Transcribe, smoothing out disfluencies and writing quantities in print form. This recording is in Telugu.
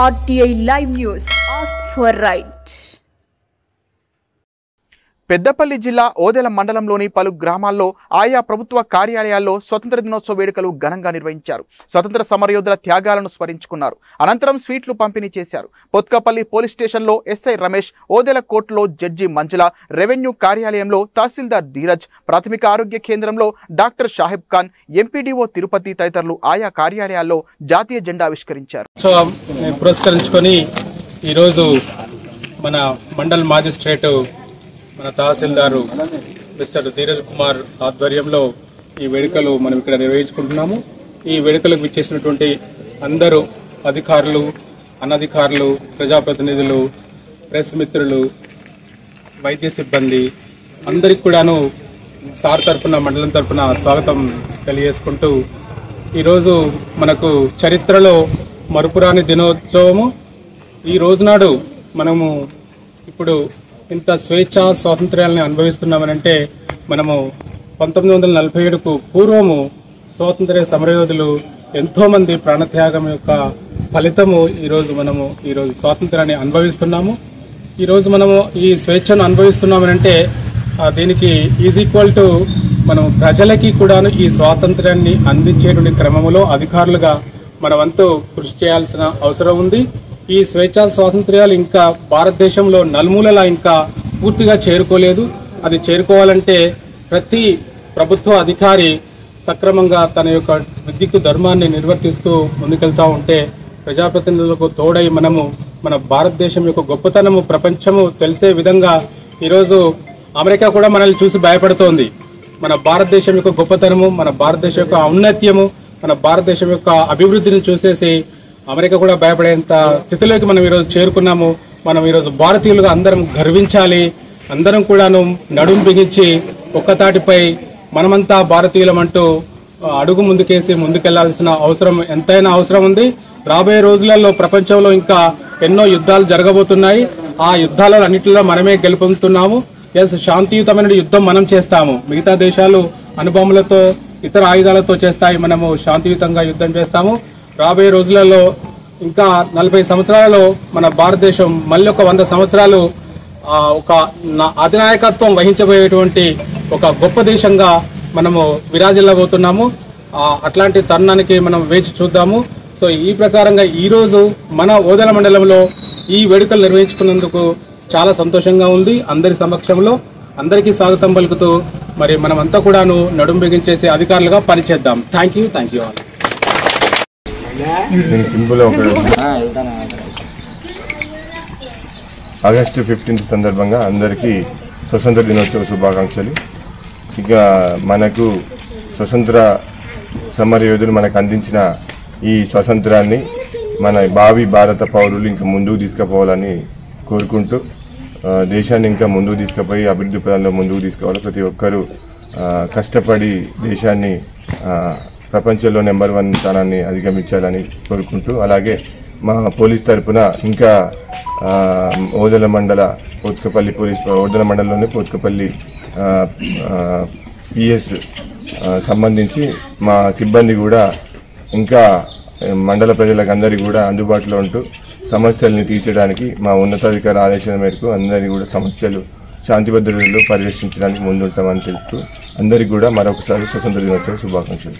RTI Live News. Ask for right. Peddapalli జిల్లా ఓదెల మండలంలోని పలు గ్రామాల్లో ఆయా ప్రభుత్వ కార్యాలయాల్లో స్వతంత్ర దినోత్సవ వేడుకలు ఘనంగా నిర్వహించారు. స్వతంత్ర సమరయోధుల త్యాగాలను స్మరించుకున్నారు. అనంతరం స్వీట్లు పంపిణీ చేశారు. పొత్కపల్లి పోలీస్ స్టేషన్లో ఎస్ఐ రమేష్, ఓదెల కోర్టులో జడ్జి మంజుల, రెవెన్యూ కార్యాలయంలో తహసీల్దార్ ధీరజ్, ప్రాథమిక ఆరోగ్య కేంద్రంలో డాక్టర్ షాహిబ్ ఖాన్, ఎంపీడీఓ తిరుపతి తదితరులు ఆయా కార్యాలయాల్లో జాతీయ జెండా ఆవిష్కరించారు. పురస్కరించుకొని ఈరోజు మన మండల్ మాజిస్ట్రేట్ మన తహసీల్దారు మిస్టర్ ధీరజ్ కుమార్ ఆధ్వర్యంలో ఈ వేడుకలు మనం ఇక్కడ నిర్వహించుకుంటున్నాము. ఈ వేడుకలకు విచ్చేసినటువంటి అందరూ అధికారులు, అనధికారులు, ప్రజాప్రతినిధులు, ప్రెస్ మిత్రులు, వైద్య సిబ్బంది అందరికి కూడాను సార్ తరఫున, మండలం తరఫున స్వాగతం తెలియజేసుకుంటూ ఈరోజు మనకు చరిత్రలో మరుపురాని దినోత్సవము. ఈ రోజునాడు మనము ఇప్పుడు ఇంత స్వేచ్ఛ స్వాతంత్ర్యాలని అనుభవిస్తున్నామనంటే మనము 1947కు పూర్వము స్వాతంత్ర్య సమరయోధులు ఎంతో మంది ప్రాణత్యాగం యొక్క ఫలితము ఈరోజు స్వాతంత్ర్యాన్ని అనుభవిస్తున్నాము. ఈరోజు మనము ఈ స్వేచ్ఛను అనుభవిస్తున్నామనంటే దీనికి ఈజ్ ఈక్వల్ టు మనం ప్రజలకి కూడాను ఈ స్వాతంత్ర్యాన్ని అందించేటువంటి క్రమంలో అధికారులుగా మన వంతు కృషి చేయాల్సిన అవసరం ఉంది. ఈ స్వేచ్ఛా స్వాతంత్ర్యాలు ఇంకా భారతదేశంలో నలుమూలలా ఇంకా పూర్తిగా చేరుకోలేదు. అది చేరుకోవాలంటే ప్రతి ప్రభుత్వ అధికారి సక్రమంగా తన యొక్క విద్యుత్ ధర్మాన్ని నిర్వర్తిస్తూ ముందుకెళ్తా ఉంటే ప్రజాప్రతినిధులకు తోడై మన భారతదేశం యొక్క గొప్పతనము ప్రపంచము తెలిసే విధంగా ఈరోజు అమెరికా కూడా మనల్ని చూసి భయపడుతోంది. మన భారతదేశం యొక్క గొప్పతనము, మన భారతదేశం యొక్క ఔన్నత్యము, మన భారతదేశం యొక్క అభివృద్ధిని చూసేసి అమెరికా కూడా భయపడేంత స్థితిలోకి మనం ఈరోజు చేరుకున్నాము. మనం ఈరోజు భారతీయులుగా అందరం గర్వించాలి. అందరం కూడాను నడుం బిగించి ఒక్కతాటిపై మనమంతా భారతీయులం అంటూ అడుగు ముందుకేసి ముందుకెళ్లాల్సిన అవసరం ఎంతైనా అవసరం ఉంది. రాబోయే రోజులలో ప్రపంచంలో ఇంకా ఎన్నో యుద్ధాలు జరగబోతున్నాయి. ఆ యుద్ధాలన్నింటిలో మనమే గెలుపొందుతున్నాము. శాంతియుతమైన యుద్ధం మనం చేస్తాము. మిగతా దేశాలు అణుబాంబులతో, ఇతర ఆయుధాలతో చేస్తాయి. మనము శాంతియుతంగా యుద్ధం చేస్తాము. రాబోయే రోజులలో ఇంకా 40 సంవత్సరాలలో మన భారతదేశం మళ్ళీ ఒక 100 సంవత్సరాలు ఒక అధినాయకత్వం వహించబోయేటువంటి ఒక గొప్ప దేశంగా మనము విరాజిల్లబోతున్నాము. అట్లాంటి తరుణానికి మనం వేచి చూద్దాము. సో ఈ ప్రకారంగా ఈ రోజు మన ఓదెల మండలంలో ఈ వేడుకలు నిర్వహించుకున్నందుకు చాలా సంతోషంగా ఉంది. అందరి సమక్షంలో అందరికీ స్వాగతం పలుకుతూ మరి మనమంతా కూడాను నడుం బిగించేసి అధికారులుగా పనిచేద్దాం. Thank you all. ఆగస్టు 15 సందర్భంగా అందరికీ స్వతంత్ర దినోత్సవ శుభాకాంక్షలు. ఇక మనకు స్వతంత్ర సమరయోధులు మనకు అందించిన ఈ స్వాతంత్రాన్ని మన భావి భారత పౌరులు ఇంకా ముందుకు తీసుకుపోవాలని కోరుకుంటూ దేశాన్ని ఇంకా ముందుకు తీసుకుపోయి అభివృద్ధి పదంలో ముందుకు తీసుకోవాలి. ప్రతి ఒక్కరూ కష్టపడి దేశాన్ని ప్రపంచంలో నెంబర్ 1 స్థానాన్ని అధిగమించాలని కోరుకుంటూ, అలాగే మా పోలీస్ తరఫున ఇంకా ఓదెల మండలంలోని పోత్కపల్లి పిఎస్ సంబంధించి మా సిబ్బంది కూడా ఇంకా మండల ప్రజలకు అందరికీ కూడా అందుబాటులో ఉంటూ సమస్యల్ని తీర్చడానికి మా ఉన్నతాధికారి ఆదేశాల మేరకు అందరినీ కూడా సమస్యలు శాంతి భద్రతలు పరిరక్షించడానికి ముందుంటామని తెలుపుతూ అందరికీ కూడా మరొకసారి స్వతంత్ర దినోత్సవ శుభాకాంక్షలు.